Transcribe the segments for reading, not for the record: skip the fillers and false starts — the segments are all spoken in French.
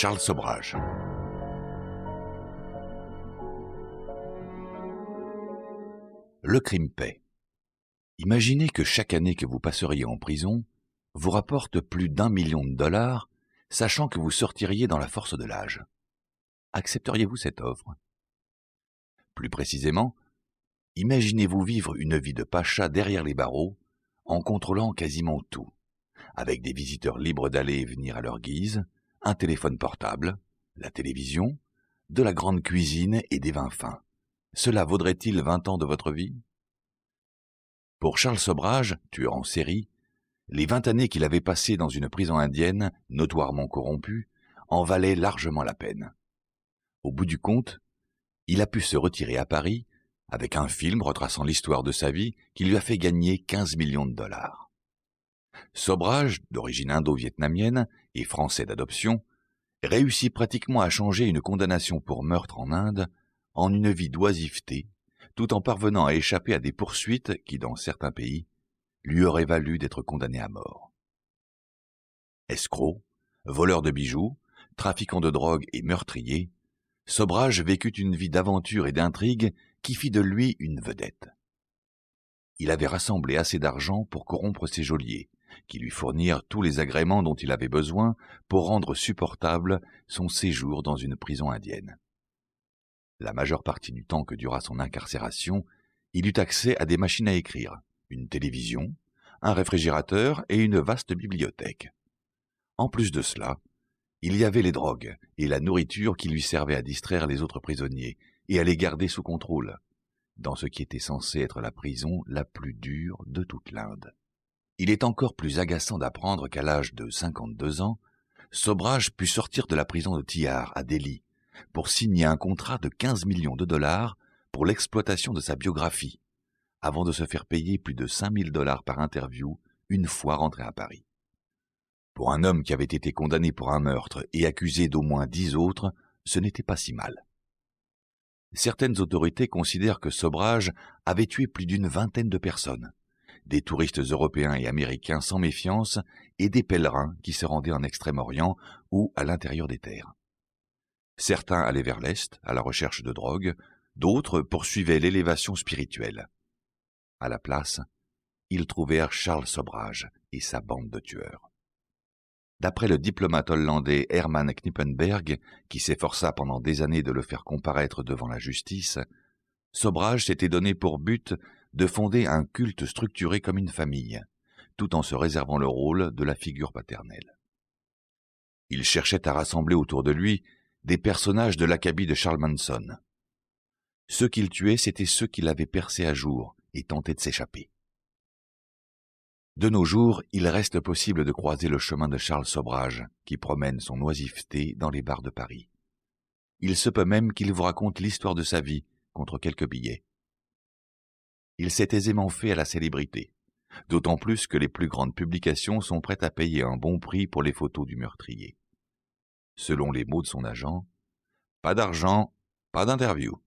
Charles Sobhraj. Le crime paie. Imaginez que chaque année que vous passeriez en prison vous rapporte plus d'1 million de dollars, sachant que vous sortiriez dans la force de l'âge. Accepteriez-vous cette offre? Plus précisément, imaginez-vous vivre une vie de pacha derrière les barreaux, en contrôlant quasiment tout, avec des visiteurs libres d'aller et venir à leur guise, un téléphone portable, la télévision, de la grande cuisine et des vins fins. Cela vaudrait-il 20 ans de votre vie? Pour Charles Sobhraj, tueur en série, les 20 années qu'il avait passées dans une prison indienne, notoirement corrompue, en valaient largement la peine. Au bout du compte, il a pu se retirer à Paris avec un film retraçant l'histoire de sa vie qui lui a fait gagner 15 millions de dollars. Sobhraj, d'origine indo-vietnamienne et français d'adoption, réussit pratiquement à changer une condamnation pour meurtre en Inde en une vie d'oisiveté, tout en parvenant à échapper à des poursuites qui, dans certains pays, lui auraient valu d'être condamné à mort. Escroc, voleur de bijoux, trafiquant de drogue et meurtrier, Sobhraj vécut une vie d'aventure et d'intrigue qui fit de lui une vedette. Il avait rassemblé assez d'argent pour corrompre ses geôliers, qui lui fournirent tous les agréments dont il avait besoin pour rendre supportable son séjour dans une prison indienne. La majeure partie du temps que dura son incarcération, il eut accès à des machines à écrire, une télévision, un réfrigérateur et une vaste bibliothèque. En plus de cela, il y avait les drogues et la nourriture qui lui servaient à distraire les autres prisonniers et à les garder sous contrôle, dans ce qui était censé être la prison la plus dure de toute l'Inde. Il est encore plus agaçant d'apprendre qu'à l'âge de 52 ans, Sobhraj put sortir de la prison de Tihar à Delhi pour signer un contrat de 15 millions de dollars pour l'exploitation de sa biographie, avant de se faire payer plus de 5 000 dollars par interview une fois rentré à Paris. Pour un homme qui avait été condamné pour un meurtre et accusé d'au moins 10 autres, ce n'était pas si mal. Certaines autorités considèrent que Sobhraj avait tué plus d'une vingtaine de personnes, des touristes européens et américains sans méfiance et des pèlerins qui se rendaient en Extrême-Orient ou à l'intérieur des terres. Certains allaient vers l'Est, à la recherche de drogue, d'autres poursuivaient l'élévation spirituelle. À la place, ils trouvèrent Charles Sobhraj et sa bande de tueurs. D'après le diplomate hollandais Herman Knippenberg, qui s'efforça pendant des années de le faire comparaître devant la justice, Sobhraj s'était donné pour but de fonder un culte structuré comme une famille, tout en se réservant le rôle de la figure paternelle. Il cherchait à rassembler autour de lui des personnages de l'acabit de Charles Manson. Ceux qu'il tuait, c'étaient ceux qui l'avaient percé à jour et tentaient de s'échapper. De nos jours, il reste possible de croiser le chemin de Charles Sobhraj, qui promène son oisiveté dans les bars de Paris. Il se peut même qu'il vous raconte l'histoire de sa vie contre quelques billets. Il s'est aisément fait à la célébrité, d'autant plus que les plus grandes publications sont prêtes à payer un bon prix pour les photos du meurtrier. Selon les mots de son agent, « Pas d'argent, pas d'interview ».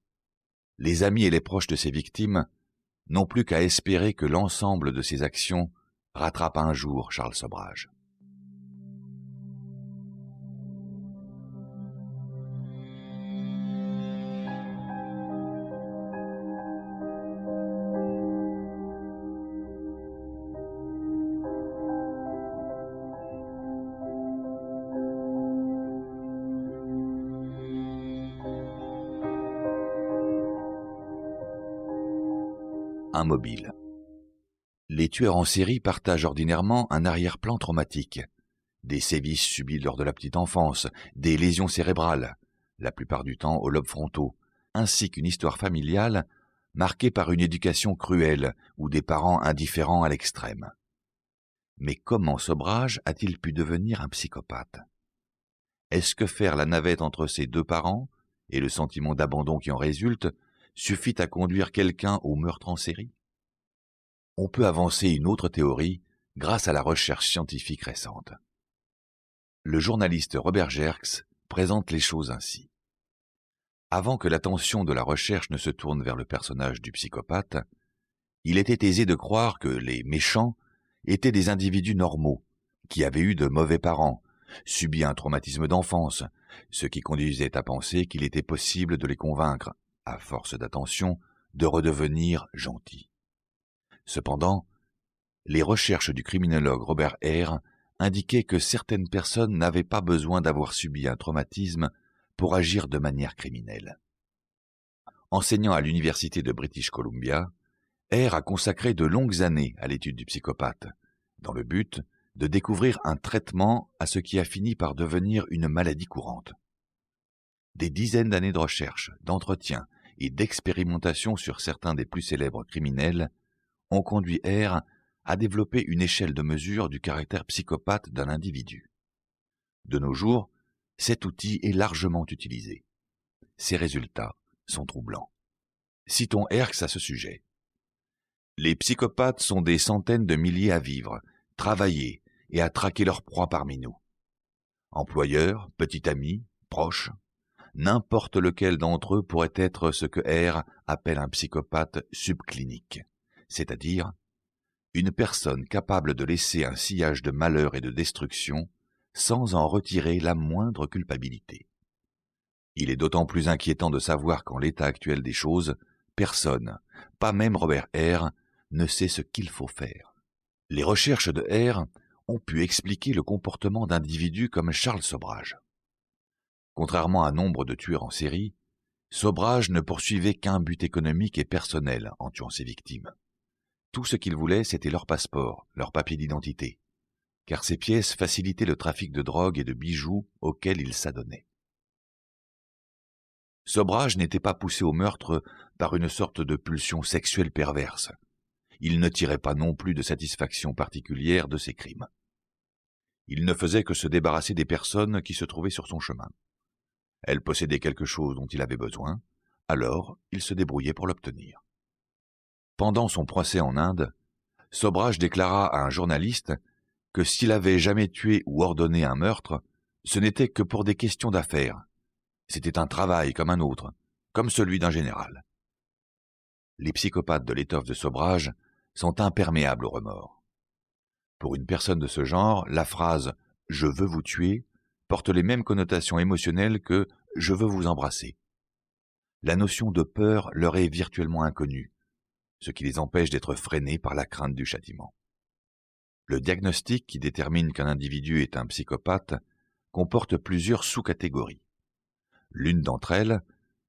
Les amis et les proches de ses victimes n'ont plus qu'à espérer que l'ensemble de ses actions rattrape un jour Charles Sobhraj. Un mobile. Les tueurs en série partagent ordinairement un arrière-plan traumatique. Des sévices subis lors de la petite enfance, des lésions cérébrales, la plupart du temps aux lobes frontaux, ainsi qu'une histoire familiale marquée par une éducation cruelle ou des parents indifférents à l'extrême. Mais comment Sobhraj a-t-il pu devenir un psychopathe? Est-ce que faire la navette entre ses deux parents et le sentiment d'abandon qui en résulte suffit à conduire quelqu'un au meurtre en série? On peut avancer une autre théorie grâce à la recherche scientifique récente. Le journaliste Robert Jerks présente les choses ainsi. Avant que l'attention de la recherche ne se tourne vers le personnage du psychopathe, il était aisé de croire que les méchants étaient des individus normaux, qui avaient eu de mauvais parents, subi un traumatisme d'enfance, ce qui conduisait à penser qu'il était possible de les convaincre, à force d'attention, de redevenir gentils. Cependant, les recherches du criminologue Robert Hare indiquaient que certaines personnes n'avaient pas besoin d'avoir subi un traumatisme pour agir de manière criminelle. Enseignant à l'université de British Columbia, Hare a consacré de longues années à l'étude du psychopathe, dans le but de découvrir un traitement à ce qui a fini par devenir une maladie courante. Des dizaines d'années de recherche, d'entretien et d'expérimentation sur certains des plus célèbres criminels ont conduit Hare à développer une échelle de mesure du caractère psychopathe d'un individu. De nos jours, cet outil est largement utilisé. Ses résultats sont troublants. Citons Herx à ce sujet. Les psychopathes sont des centaines de milliers à vivre, travailler et à traquer leur proie parmi nous. Employeurs, petits amis, proches, n'importe lequel d'entre eux pourrait être ce que Hare appelle un psychopathe subclinique, c'est-à-dire une personne capable de laisser un sillage de malheur et de destruction sans en retirer la moindre culpabilité. Il est d'autant plus inquiétant de savoir qu'en l'état actuel des choses, personne, pas même Robert Hare, ne sait ce qu'il faut faire. Les recherches de Hare ont pu expliquer le comportement d'individus comme Charles Sobhraj. Contrairement à nombre de tueurs en série, Sobhraj ne poursuivait qu'un but économique et personnel en tuant ses victimes. Tout ce qu'il voulait, c'était leur passeport, leur papier d'identité, car ces pièces facilitaient le trafic de drogue et de bijoux auquel il s'adonnait. Sobhraj n'était pas poussé au meurtre par une sorte de pulsion sexuelle perverse. Il ne tirait pas non plus de satisfaction particulière de ses crimes. Il ne faisait que se débarrasser des personnes qui se trouvaient sur son chemin. Elles possédaient quelque chose dont il avait besoin, alors il se débrouillait pour l'obtenir. Pendant son procès en Inde, Sobhraj déclara à un journaliste que s'il avait jamais tué ou ordonné un meurtre, ce n'était que pour des questions d'affaires. C'était un travail comme un autre, comme celui d'un général. Les psychopathes de l'étoffe de Sobhraj sont imperméables au remords. Pour une personne de ce genre, la phrase « je veux vous tuer » porte les mêmes connotations émotionnelles que « je veux vous embrasser ». La notion de peur leur est virtuellement inconnue, ce qui les empêche d'être freinés par la crainte du châtiment. Le diagnostic qui détermine qu'un individu est un psychopathe comporte plusieurs sous-catégories. L'une d'entre elles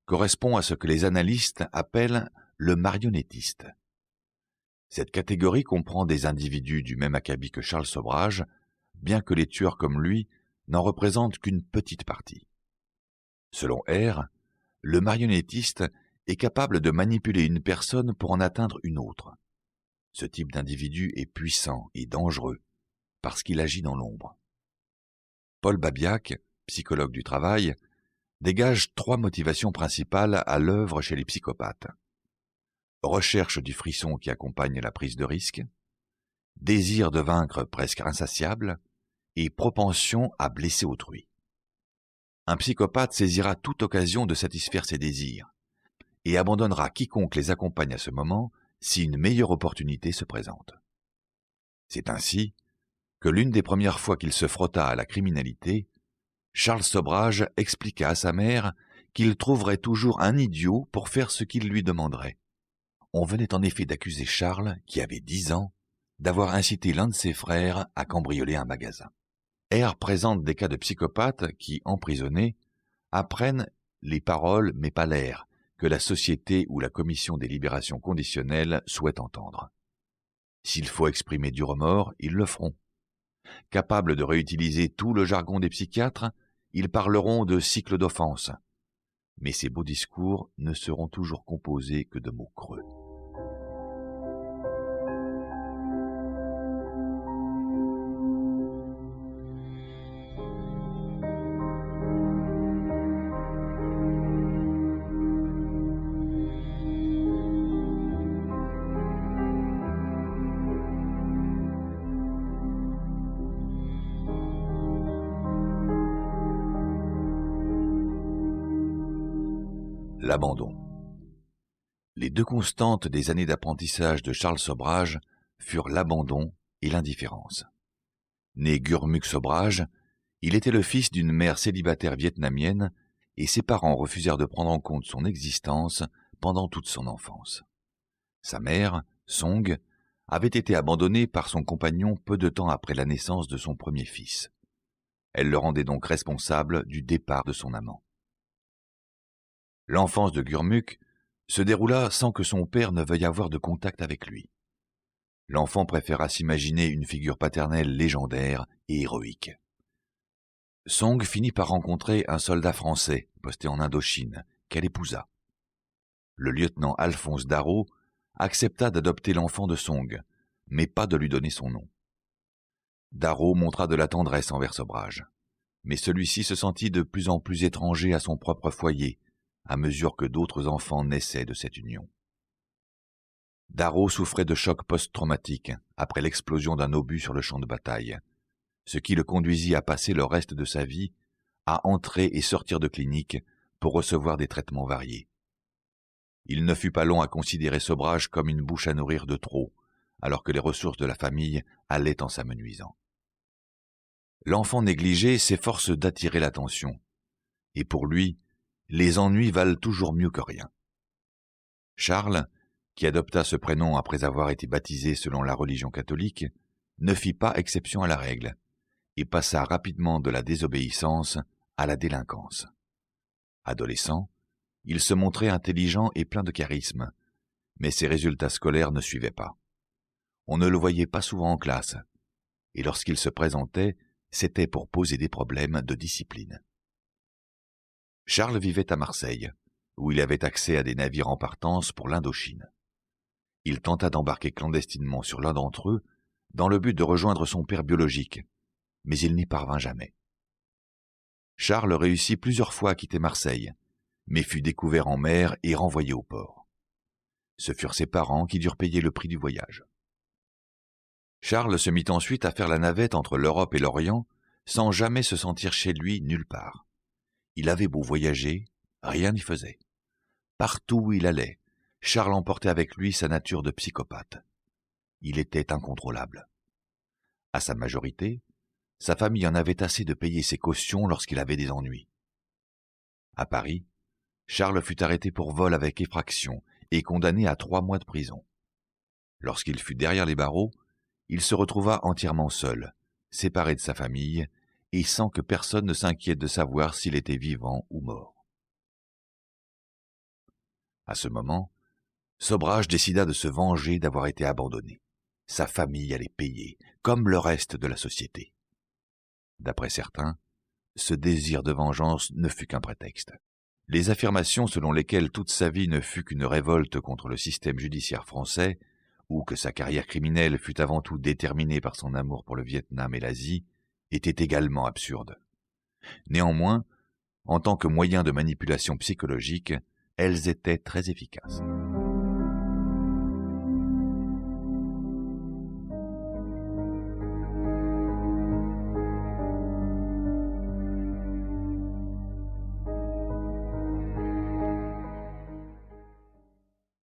correspond à ce que les analystes appellent le marionnettiste. Cette catégorie comprend des individus du même acabit que Charles Sobhraj, bien que les tueurs comme lui n'en représentent qu'une petite partie. Selon Hare, le marionnettiste est capable de manipuler une personne pour en atteindre une autre. Ce type d'individu est puissant et dangereux parce qu'il agit dans l'ombre. Paul Babiak, psychologue du travail, dégage 3 motivations principales à l'œuvre chez les psychopathes. Recherche du frisson qui accompagne la prise de risque, désir de vaincre presque insatiable et propension à blesser autrui. Un psychopathe saisira toute occasion de satisfaire ses désirs et abandonnera quiconque les accompagne à ce moment si une meilleure opportunité se présente. C'est ainsi que l'une des premières fois qu'il se frotta à la criminalité, Charles Sobhraj expliqua à sa mère qu'il trouverait toujours un idiot pour faire ce qu'il lui demanderait. On venait en effet d'accuser Charles, qui avait 10 ans, d'avoir incité l'un de ses frères à cambrioler un magasin. Hare présente des cas de psychopathes qui, emprisonnés, apprennent les paroles mais pas l'air que la société ou la commission des libérations conditionnelles souhaite entendre. S'il faut exprimer du remords, ils le feront. Capables de réutiliser tout le jargon des psychiatres, ils parleront de cycle d'offense. Mais ces beaux discours ne seront toujours composés que de mots creux. L'abandon. Les 2 constantes des années d'apprentissage de Charles Sobhraj furent l'abandon et l'indifférence. Né Gurmukh Sobhraj, Il était le fils d'une mère célibataire vietnamienne et ses parents refusèrent de prendre en compte son existence pendant toute son enfance. Sa mère, Song, avait été abandonnée par son compagnon peu de temps après la naissance de son premier fils. Elle le rendait donc responsable du départ de son amant. L'enfance de Gurmukh se déroula sans que son père ne veuille avoir de contact avec lui. L'enfant préféra s'imaginer une figure paternelle légendaire et héroïque. Song finit par rencontrer un soldat français posté en Indochine, qu'elle épousa. Le lieutenant Alphonse Darro accepta d'adopter l'enfant de Song, mais pas de lui donner son nom. Darro montra de la tendresse envers Sobrage, mais celui-ci se sentit de plus en plus étranger à son propre foyer, à mesure que d'autres enfants naissaient de cette union. Darro souffrait de chocs post-traumatiques après l'explosion d'un obus sur le champ de bataille, ce qui le conduisit à passer le reste de sa vie à entrer et sortir de clinique pour recevoir des traitements variés. Il ne fut pas long à considérer Sobrage comme une bouche à nourrir de trop, alors que les ressources de la famille allaient en s'amenuisant. L'enfant négligé s'efforce d'attirer l'attention, et pour lui, les ennuis valent toujours mieux que rien. Charles, qui adopta ce prénom après avoir été baptisé selon la religion catholique, ne fit pas exception à la règle, et passa rapidement de la désobéissance à la délinquance. Adolescent, il se montrait intelligent et plein de charisme, mais ses résultats scolaires ne suivaient pas. On ne le voyait pas souvent en classe, et lorsqu'il se présentait, c'était pour poser des problèmes de discipline. Charles vivait à Marseille, où il avait accès à des navires en partance pour l'Indochine. Il tenta d'embarquer clandestinement sur l'un d'entre eux, dans le but de rejoindre son père biologique, mais il n'y parvint jamais. Charles réussit plusieurs fois à quitter Marseille, mais fut découvert en mer et renvoyé au port. Ce furent ses parents qui durent payer le prix du voyage. Charles se mit ensuite à faire la navette entre l'Europe et l'Orient, sans jamais se sentir chez lui nulle part. Il avait beau voyager, rien n'y faisait. Partout où il allait, Charles emportait avec lui sa nature de psychopathe. Il était incontrôlable. À sa majorité, sa famille en avait assez de payer ses cautions lorsqu'il avait des ennuis. À Paris, Charles fut arrêté pour vol avec effraction et condamné à 3 mois de prison. Lorsqu'il fut derrière les barreaux, il se retrouva entièrement seul, séparé de sa famille, et sans que personne ne s'inquiète de savoir s'il était vivant ou mort. À ce moment, Sobrage décida de se venger d'avoir été abandonné. Sa famille allait payer, comme le reste de la société. D'après certains, ce désir de vengeance ne fut qu'un prétexte. Les affirmations selon lesquelles toute sa vie ne fut qu'une révolte contre le système judiciaire français, ou que sa carrière criminelle fut avant tout déterminée par son amour pour le Vietnam et l'Asie, étaient également absurdes. Néanmoins, en tant que moyen de manipulation psychologique, elles étaient très efficaces.